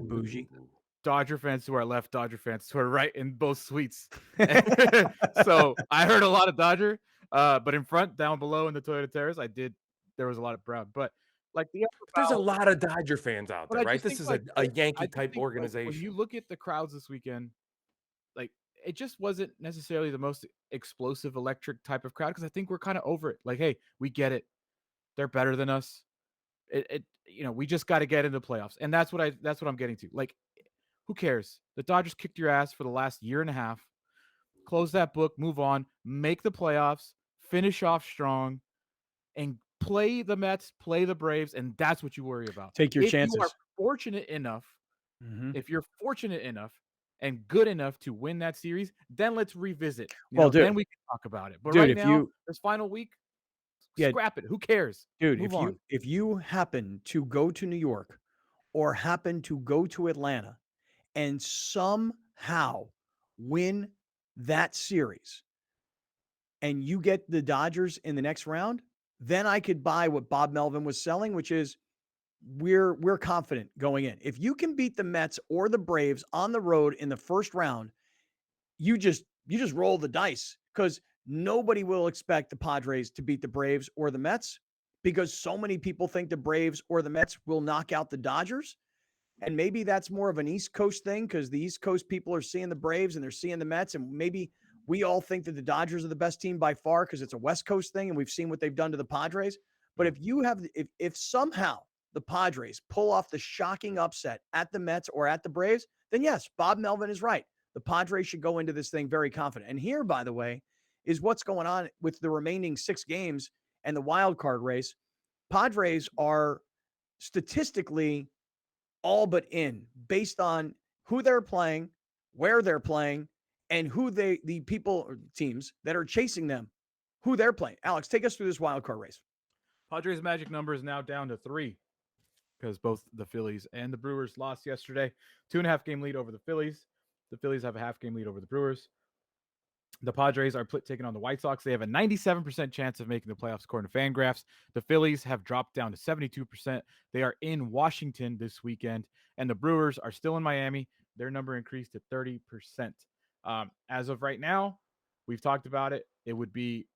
bougie. Dodger fans to our left, Dodger fans to our right in both suites. So I heard a lot of Dodger, but in front, down below in the Toyota Terrace, there was a lot of Brown. But there's a lot of Dodger fans out there, right? This is a Yankee type organization. When you look at the crowds this weekend, it just wasn't necessarily the most explosive, electric type of crowd, because I think we're kind of over it. Hey, we get it. They're better than us. We just got to get into the playoffs, and that's what I'm getting to. Who cares? The Dodgers kicked your ass for the last year and a half. Close that book, move on, make the playoffs, finish off strong, and play the Mets, play the Braves, and that's what you worry about. Take your chances. You are fortunate enough, if you're fortunate enough and good enough to win that series, then let's revisit. Then we can talk about it. But right now, this final week, scrap it. Who cares? Dude, if you happen to go to New York or happen to go to Atlanta and somehow win that series and you get the Dodgers in the next round, then I could buy what Bob Melvin was selling, which is we're confident going in. If you can beat the Mets or the Braves on the road in the first round, you just roll the dice, because nobody will expect the Padres to beat the Braves or the Mets, because so many people think the Braves or the Mets will knock out the Dodgers. And maybe that's more of an East Coast thing, because the East Coast people are seeing the Braves and they're seeing the Mets, and maybe we all think that the Dodgers are the best team by far because it's a West Coast thing and we've seen what they've done to the Padres. But if somehow the Padres pull off the shocking upset at the Mets or at the Braves, then yes, Bob Melvin is right. The Padres should go into this thing very confident. And here, by the way, is what's going on with the remaining 6 games and the wild card race. Padres are statistically all but in, based on who they're playing, where they're playing, and who the people or teams that are chasing them, who they're playing. Alex, take us through this wild card race. Padres' magic number is now down to 3 because both the Phillies and the Brewers lost yesterday. 2.5 game lead over the Phillies. The Phillies have a half game lead over the Brewers. The Padres are taking on the White Sox. They have a 97% chance of making the playoffs according to Fangraphs. The Phillies have dropped down to 72%. They are in Washington this weekend, and the Brewers are still in Miami. Their number increased to 30%. As of right now, we've talked about it. It would be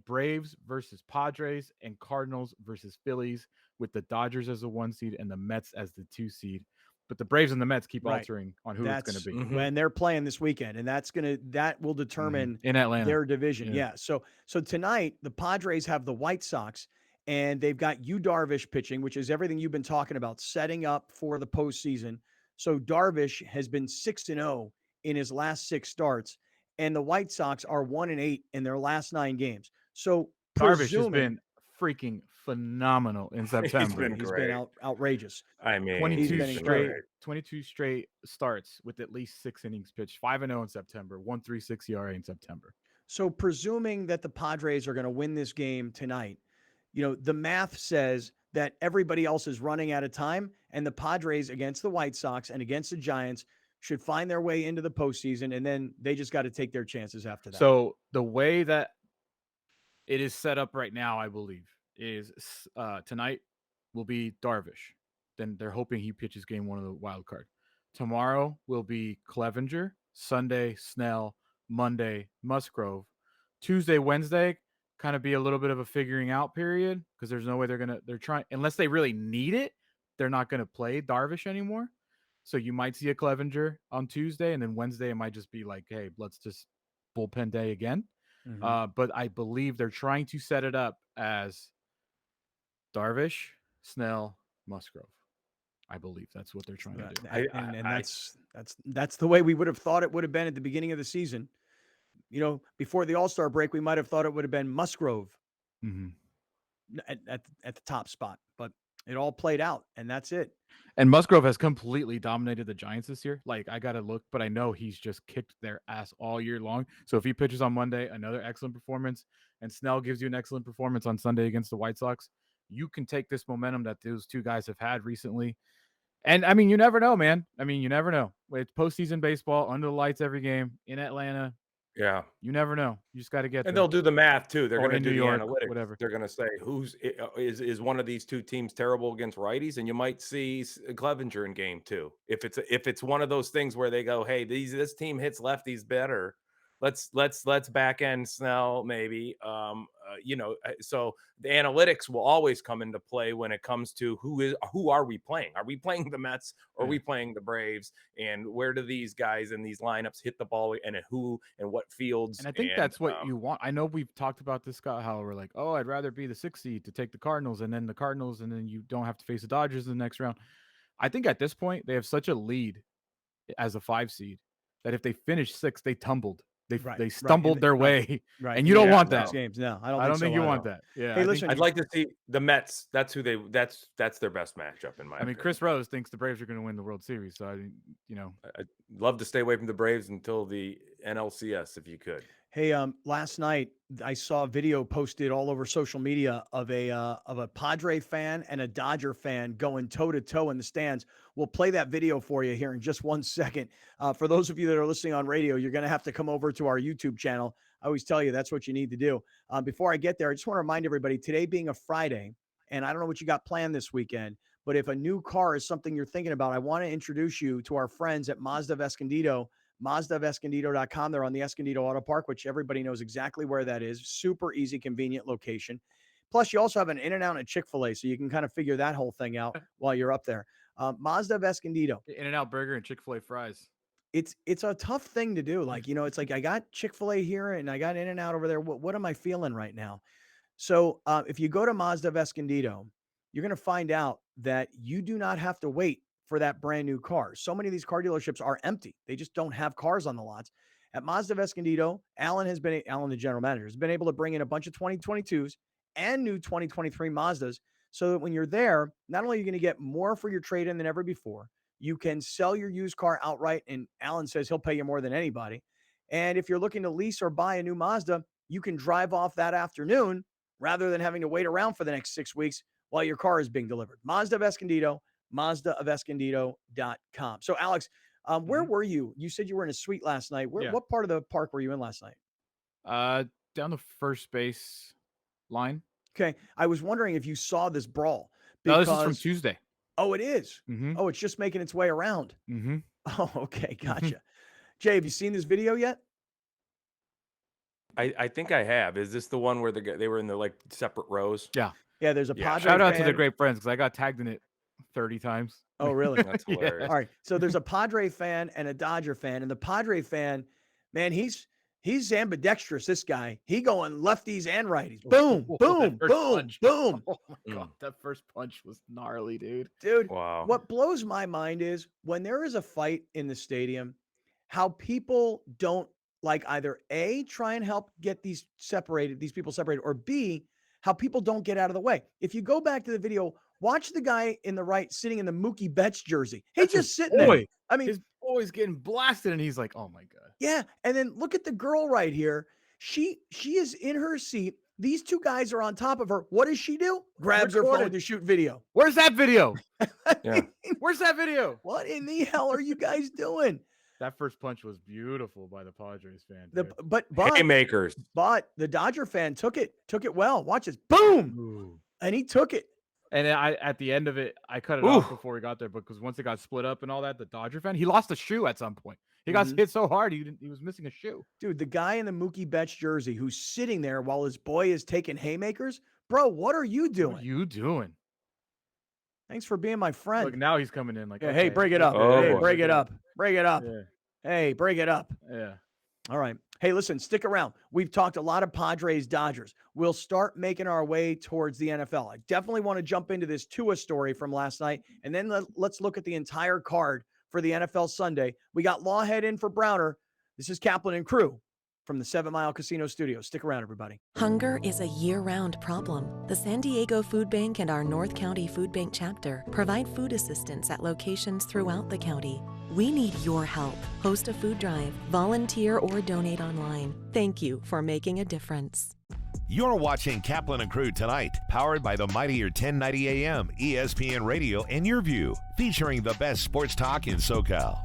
Braves versus Padres and Cardinals versus Phillies, with the Dodgers as the 1 seed and the Mets as the 2 seed. But the Braves and the Mets keep altering on who it's going to be. When they're playing this weekend, and that will determine in Atlanta their division. Yeah. So tonight the Padres have the White Sox, and they've got Yu Darvish pitching, which is everything you've been talking about, setting up for the postseason. So Darvish has been 6-0 in his last 6 starts, and the White Sox are 1-8 in their last 9 games. So Darvish has been freaking phenomenal in September. He's been outrageous. I mean, 22 straight starts with at least 6 innings pitched. 5-0 in September. 1.36 ERA in September. So presuming that the Padres are going to win this game tonight, the math says that everybody else is running out of time, and the Padres against the White Sox and against the Giants should find their way into the postseason, and then they just got to take their chances after that. So the way that it is set up right now, I believe, is tonight will be Darvish. Then they're hoping he pitches game 1 of the wild card. Tomorrow will be Clevenger. Sunday, Snell. Monday, Musgrove. Tuesday, Wednesday, kind of be a little bit of a figuring out period because there's no way they're trying, unless they really need it, they're not going to play Darvish anymore. So you might see a Clevenger on Tuesday, and then Wednesday it might just be like, hey, let's just bullpen day again. But I believe they're trying to set it up as Darvish, Snell, Musgrove. I believe that's what they're trying to do. That's the way we would have thought it would have been at the beginning of the season. Before the All-Star break, we might have thought it would have been Musgrove at the top spot, but it all played out, and that's it. And Musgrove has completely dominated the Giants this year. Like, I got to look, but I know he's just kicked their ass all year long. So if he pitches on Monday, another excellent performance, and Snell gives you an excellent performance on Sunday against the White Sox, you can take this momentum that those two guys have had recently. And, I mean, you never know, man. You never know. It's postseason baseball, under the lights every game in Atlanta. Yeah. You never know. You just got to get And they'll do the math, too. They're going to do New York, the analytics. Whatever. They're going to say, is one of these two teams terrible against righties? And you might see Clevenger in game 2. If it's one of those things where they go, hey, this team hits lefties better, let's back end Snell maybe. So the analytics will always come into play when it comes to who are we playing? Are we playing the Mets or are we playing the Braves? And where do these guys in these lineups hit the ball, and who and what fields? And I think that's what you want. I know we've talked about this, Scott, how we're like, oh, I'd rather be the 6th seed to take the Cardinals, and then you don't have to face the Dodgers in the next round. I think at this point they have such a lead as a 5 seed that if they finish 6th, they tumbled. They stumbled their way, and you don't want that. Games. No, I don't think you want that. Yeah. Hey, listen, I'd like to see the Mets. That's their best matchup in my opinion. Chris Rose thinks the Braves are going to win the World Series, so I'd love to stay away from the Braves until the NLCS if you could. Hey, last night I saw a video posted all over social media of a Padre fan and a Dodger fan going toe to toe in the stands. We'll play that video for you here in just 1 second. For those of you that are listening on radio, you're going to have to come over to our YouTube channel. I always tell you that's what you need to do. Before I get there, I just want to remind everybody, today being a Friday, and I don't know what you got planned this weekend, but if a new car is something you're thinking about, I want to introduce you to our friends at Mazda of Escondido. MazdaofEscondido.com. They're on the Escondido Auto Park, which everybody knows exactly where that is. Super easy, convenient location. Plus, you also have an In-N-Out and a Chick-fil-A, so you can kind of figure that whole thing out while you're up there. Mazda of Escondido. In-N-Out burger and Chick-fil-A fries. It's a tough thing to do. Like, it's like I got Chick-fil-A here and I got In-N-Out over there. What am I feeling right now? So if you go to Mazda of Escondido, you're going to find out that you do not have to wait for that brand new car. So many of these car dealerships are empty. They just don't have cars on the lots. At Mazda of Escondido, Alan, the general manager, has been able to bring in a bunch of 2022s and new 2023 Mazdas so that when you're there, not only are you going to get more for your trade-in than ever before, you can sell your used car outright, and Alan says he'll pay you more than anybody. And if you're looking to lease or buy a new Mazda, you can drive off that afternoon rather than having to wait around for the next 6 weeks while your car is being delivered. Mazda of Escondido, mazdaofescondido.com. So, Alex, where were you? You said you were in a suite last night. What part of the park were you in last night? Down the first base line. Okay. I was wondering if you saw this brawl. No, this is from Tuesday. Oh, it is? Mm-hmm. Oh, it's just making its way around. Mm-hmm. Oh, okay. Gotcha. Jay, have you seen this video yet? I think I have. Is this the one where they were in the like separate rows? Yeah. Yeah, there's a Padres Shout out fan. to the great friends because I got tagged in it 30 times. Oh, really? That's hilarious. All right. So there's a Padre fan and a Dodger fan. And the Padre fan, man, he's ambidextrous, this guy. He going lefties and righties. Boom, boom, boom, boom. Oh, my God. That first punch was gnarly, dude. Dude, wow. What blows my mind is when there is a fight in the stadium, how people don't like either A, try and help get these people separated, or B, how people don't get out of the way. If you go back to the video, watch the guy in the right sitting in the Mookie Betts jersey. He's just sitting there. I mean, his boy's getting blasted, and he's like, "Oh my God." Yeah, and then look at the girl right here. She is in her seat. These two guys are on top of her. What does she do? Grabs her phone to shoot video. Where's that video? Yeah. Where's that video? What in the hell are you guys doing? That first punch was beautiful by the Padres fan. But haymakers. But the Dodger fan took it well. Watch this. Boom. Ooh. And he took it. And at the end of it, I cut it off before we got there because once it got split up and all that, the Dodger fan, he lost a shoe at some point. He got hit so hard he was missing a shoe. Dude, the guy in the Mookie Betts jersey who's sitting there while his boy is taking haymakers, bro, what are you doing? What are you doing? Thanks for being my friend. Look, now he's coming in like, yeah, okay, hey, break it up. Oh, hey, boy. break it up. Break it up. Yeah. Hey, break it up. Yeah. All right. Hey, listen, stick around. We've talked a lot of Padres, Dodgers. We'll start making our way towards the NFL. I definitely want to jump into this Tua story from last night, and then let's look at the entire card for the NFL Sunday. We got Lawhead in for Browner. This is Kaplan and crew from the 7 Mile Casino Studios. Stick around, everybody. Hunger is a year-round problem. The San Diego Food Bank and our North County Food Bank chapter provide food assistance at locations throughout the county. We need your help. Host a food drive, volunteer, or donate online. Thank you for making a difference. You're watching Kaplan and Crew tonight, powered by the mightier 1090 AM, ESPN Radio, and Your View, featuring the best sports talk in SoCal.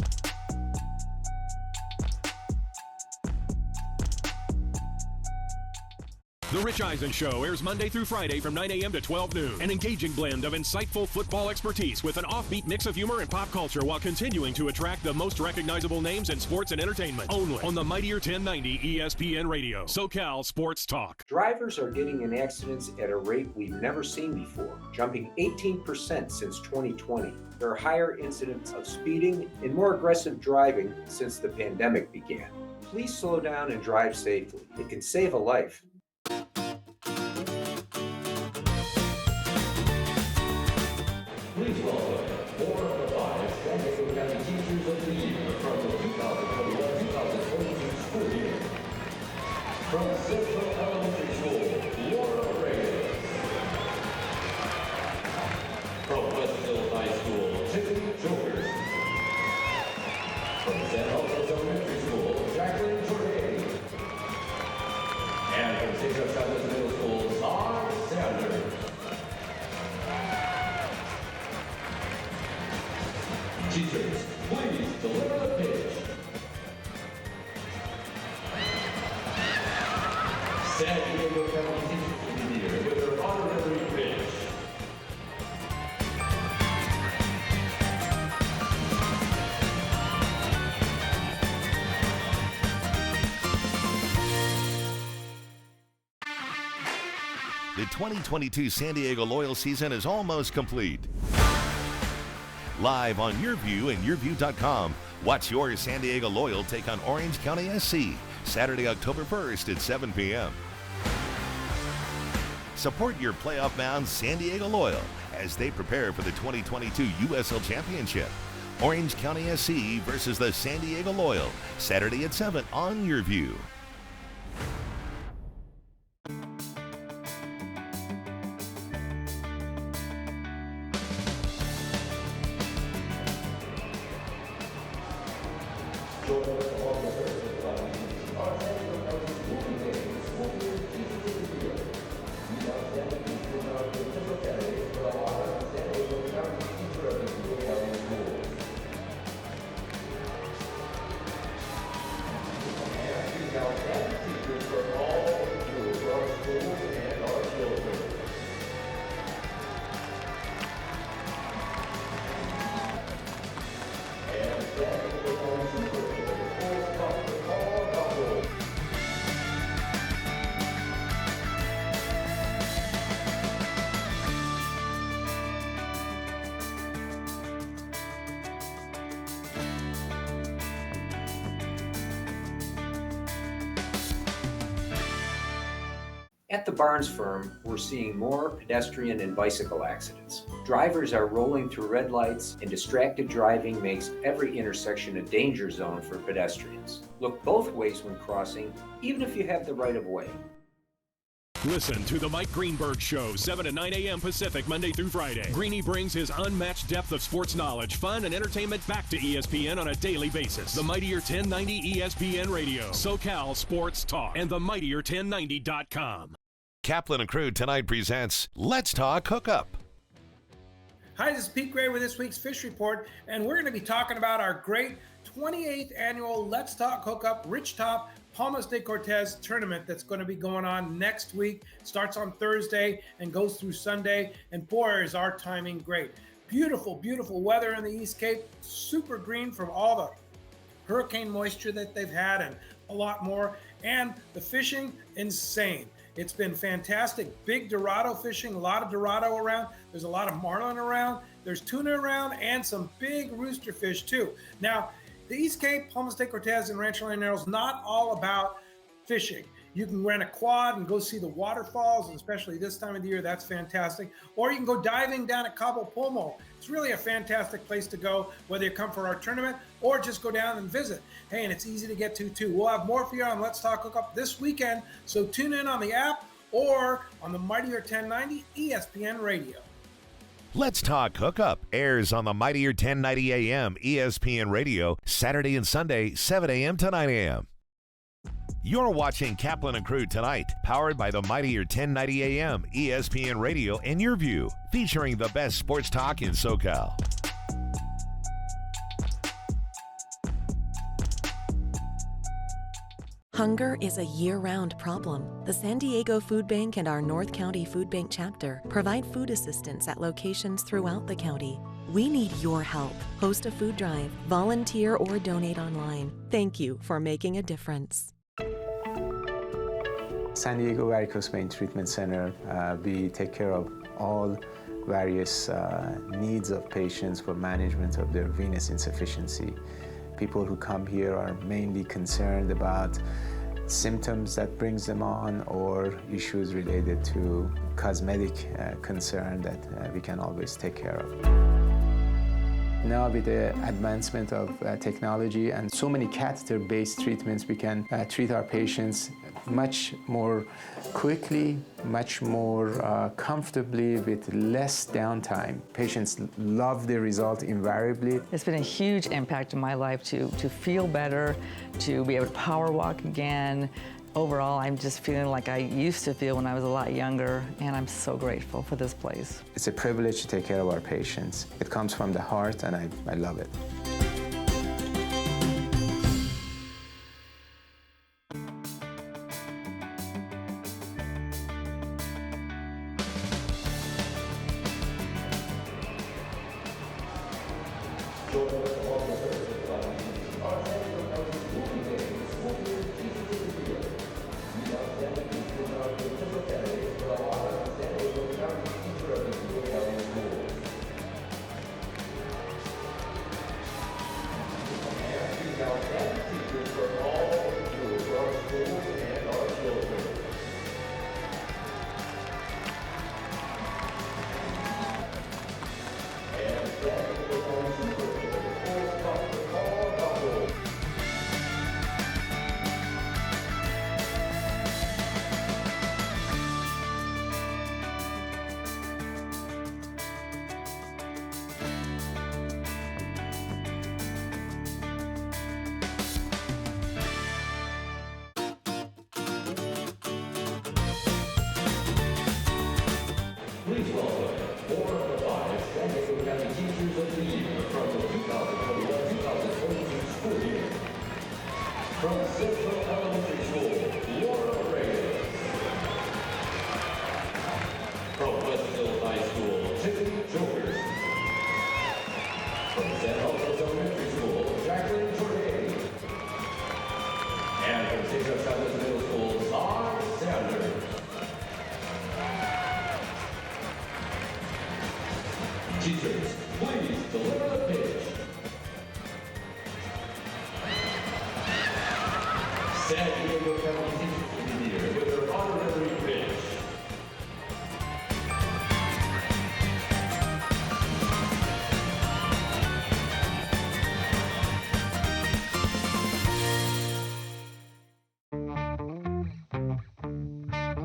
The Rich Eisen Show airs Monday through Friday from 9 a.m. to 12 noon. An engaging blend of insightful football expertise with an offbeat mix of humor and pop culture while continuing to attract the most recognizable names in sports and entertainment. Only on the mightier 1090 ESPN Radio. SoCal Sports Talk. Drivers are getting in accidents at a rate we've never seen before, jumping 18% since 2020. There are higher incidents of speeding and more aggressive driving since the pandemic began. Please slow down and drive safely. It can save a life. Please welcome 4 of the 5 San Diego County Teachers of the Year from the 2021-2022 school year. From Central Elementary School, Laura Reyes. From Westfield High School, Tiffany Jokers. From San Jose Elementary School, Jacqueline Jordan. And from St. Joe Chavez Middle School, Zara Sanders. Teachers, please deliver the pitch. San Diego County Teachers of the Year with their honorary pitch. The 2022 San Diego Loyal season is almost complete. Live on Your View and YourView.com, watch your San Diego Loyal take on Orange County SC, Saturday, October 1st at 7 p.m. Support your playoff-bound San Diego Loyal as they prepare for the 2022 USL Championship. Orange County SC versus the San Diego Loyal, Saturday at 7 on Your View. At the Barnes firm, we're seeing more pedestrian and bicycle accidents. Drivers are rolling through red lights, and distracted driving makes every intersection a danger zone for pedestrians. Look both ways when crossing, even if you have the right of way. Listen to The Mike Greenberg Show, 7 to 9 a.m. Pacific, Monday through Friday. Greeny brings his unmatched depth of sports knowledge, fun, and entertainment back to ESPN on a daily basis. The Mightier 1090 ESPN Radio, SoCal Sports Talk, and themightier1090.com. Kaplan and Crew tonight presents Let's Talk Hookup. Hi, this is Pete Gray with this week's Fish Report, and we're going to be talking about our great 28th annual Let's Talk Hookup Rich Top Palmas de Cortez tournament that's going to be going on next week. Starts on Thursday and goes through Sunday, and boy, is our timing great. Beautiful, beautiful weather in the East Cape, super green from all the hurricane moisture that they've had and a lot more, and the fishing, insane. It's been fantastic. Big Dorado fishing, a lot of Dorado around. There's a lot of marlin around. There's tuna around and some big rooster fish too. Now, the East Cape, Palmas de Cortez, and Rancho Llanero is not all about fishing. You can rent a quad and go see the waterfalls, and especially this time of the year, that's fantastic. Or you can go diving down at Cabo Pulmo. It's really a fantastic place to go, whether you come for our tournament or just go down and visit. Hey, and it's easy to get to too. We'll have more for you on Let's Talk Hookup this weekend, so tune in on the app or on the Mightier 1090 ESPN Radio. Let's Talk Hookup airs on the Mightier 1090 AM ESPN Radio, Saturday and Sunday, 7 a.m. to 9 a.m. You're watching Kaplan and Crew tonight, powered by the Mightier 1090 AM ESPN Radio and Your View, featuring the best sports talk in SoCal. Hunger is a year-round problem. The San Diego Food Bank and our North County Food Bank chapter provide food assistance at locations throughout the county. We need your help. Host a food drive, volunteer, or donate online. Thank you for making a difference. San Diego Varicose Vein Treatment Center, we take care of all various needs of patients for management of their venous insufficiency. People who come here are mainly concerned about symptoms that brings them on or issues related to cosmetic concern that we can always take care of. Now with the advancement of technology and so many catheter-based treatments, we can treat our patients much more quickly, much more comfortably with less downtime. Patients love the result invariably. It's been a huge impact in my life to feel better, to be able to power walk again. Overall, I'm just feeling like I used to feel when I was a lot younger, and I'm so grateful for this place. It's a privilege to take care of our patients. It comes from the heart, and I love it.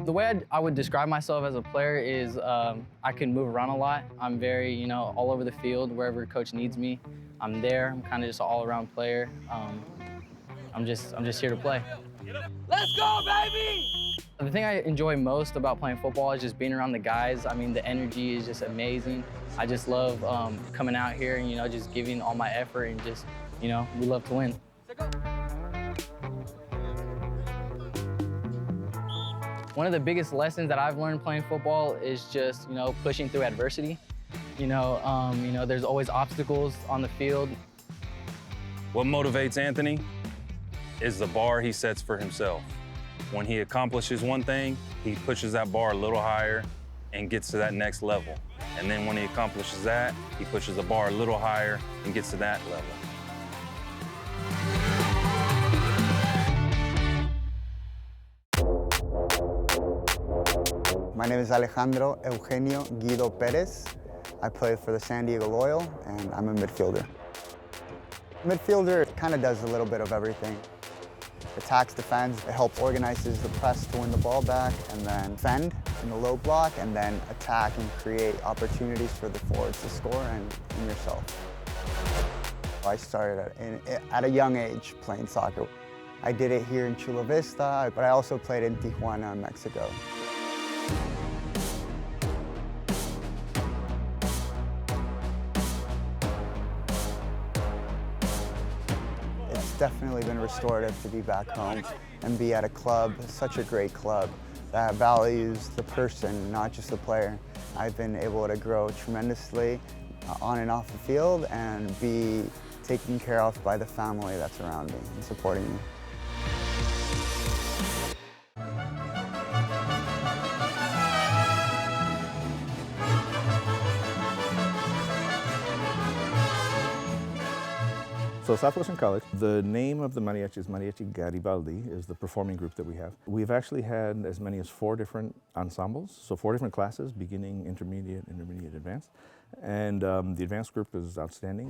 The way I would describe myself as a player is I can move around a lot. I'm very, all over the field. Wherever coach needs me, I'm there. I'm kind of just an all-around player. I'm just here to play. Let's go, baby! The thing I enjoy most about playing football is just being around the guys. I mean, the energy is just amazing. I just love coming out here and, just giving all my effort and just, we love to win. One of the biggest lessons that I've learned playing football is just, pushing through adversity. There's always obstacles on the field. What motivates Anthony is the bar he sets for himself. When he accomplishes one thing, he pushes that bar a little higher and gets to that next level. And then when he accomplishes that, he pushes the bar a little higher and gets to that level. My name is Alejandro Eugenio Guido Perez. I play for the San Diego Loyal, and I'm a midfielder. Midfielder kind of does a little bit of everything. Attacks, defends, it helps organizes the press to win the ball back, and then defend in the low block, and then attack and create opportunities for the forwards to score and yourself. I started at a young age playing soccer. I did it here in Chula Vista, but I also played in Tijuana, Mexico. It's definitely been restorative to be back home and be at a club, such a great club that values the person, not just the player. I've been able to grow tremendously on and off the field and be taken care of by the family that's around me and supporting me. So Southwestern College, the name of the mariachi is Mariachi Garibaldi, is the performing group that we have. We've actually had as many as 4 different ensembles, so 4 different classes, beginning, intermediate, advanced. And the advanced group is outstanding.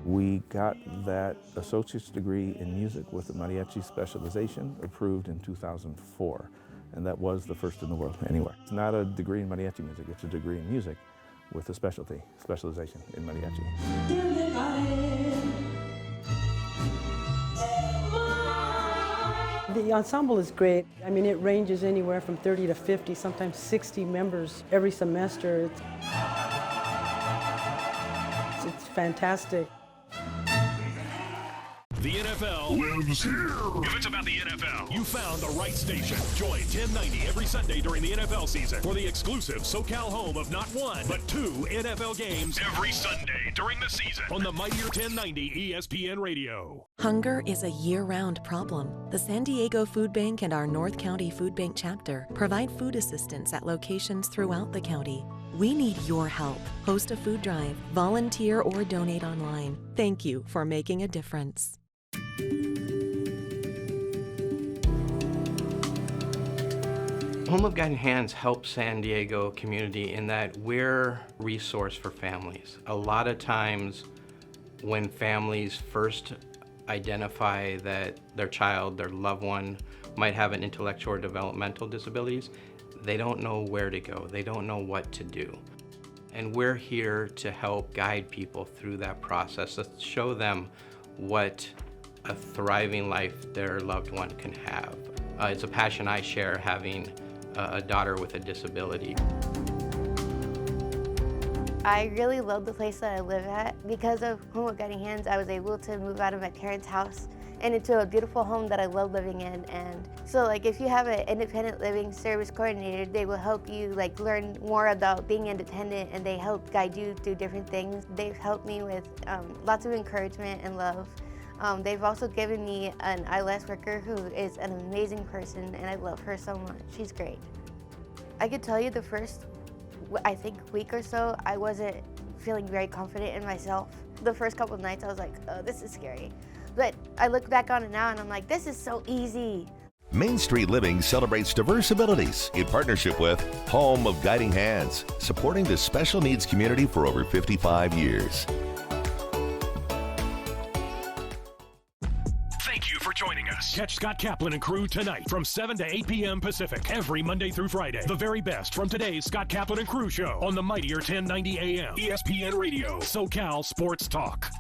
We got that associate's degree in music with a mariachi specialization approved in 2004. And that was the first in the world anywhere. It's not a degree in mariachi music, it's a degree in music with a specialization in mariachi. The ensemble is great. I mean, it ranges anywhere from 30 to 50, sometimes 60 members every semester. It's fantastic. The NFL lives here. If it's about the NFL, you found the right station. Join 1090 every Sunday during the NFL season for the exclusive SoCal home of not 1, but 2 NFL games every Sunday during the season on the Mightier 1090 ESPN Radio. Hunger is a year-round problem. The San Diego Food Bank and our North County Food Bank chapter provide food assistance at locations throughout the county. We need your help. Host a food drive, volunteer, or donate online. Thank you for making a difference. Home of Guiding Hands helps San Diego community in that we're a resource for families. A lot of times when families first identify that their child, their loved one, might have an intellectual or developmental disabilities, they don't know where to go. They don't know what to do. And we're here to help guide people through that process, to show them what a thriving life their loved one can have. It's a passion I share, having a daughter with a disability. I really love the place that I live at. Because of Home of Guiding Hands, I was able to move out of my parents' house and into a beautiful home that I love living in. And so if you have an independent living service coordinator, they will help you learn more about being independent, and they help guide you through different things. They've helped me with lots of encouragement and love. They've also given me an ILS worker who is an amazing person, and I love her so much. She's great. I could tell you the first, I think, week or so, I wasn't feeling very confident in myself. The first couple of nights I was like, oh, this is scary. But I look back on it now and I'm like, this is so easy. Main Street Living celebrates diverse abilities in partnership with Home of Guiding Hands, supporting the special needs community for over 55 years. Catch Scott Kaplan and crew tonight from 7 to 8 p.m. Pacific every Monday through Friday. The very best from today's Scott Kaplan and crew show on the mightier 1090 AM ESPN Radio, SoCal Sports Talk.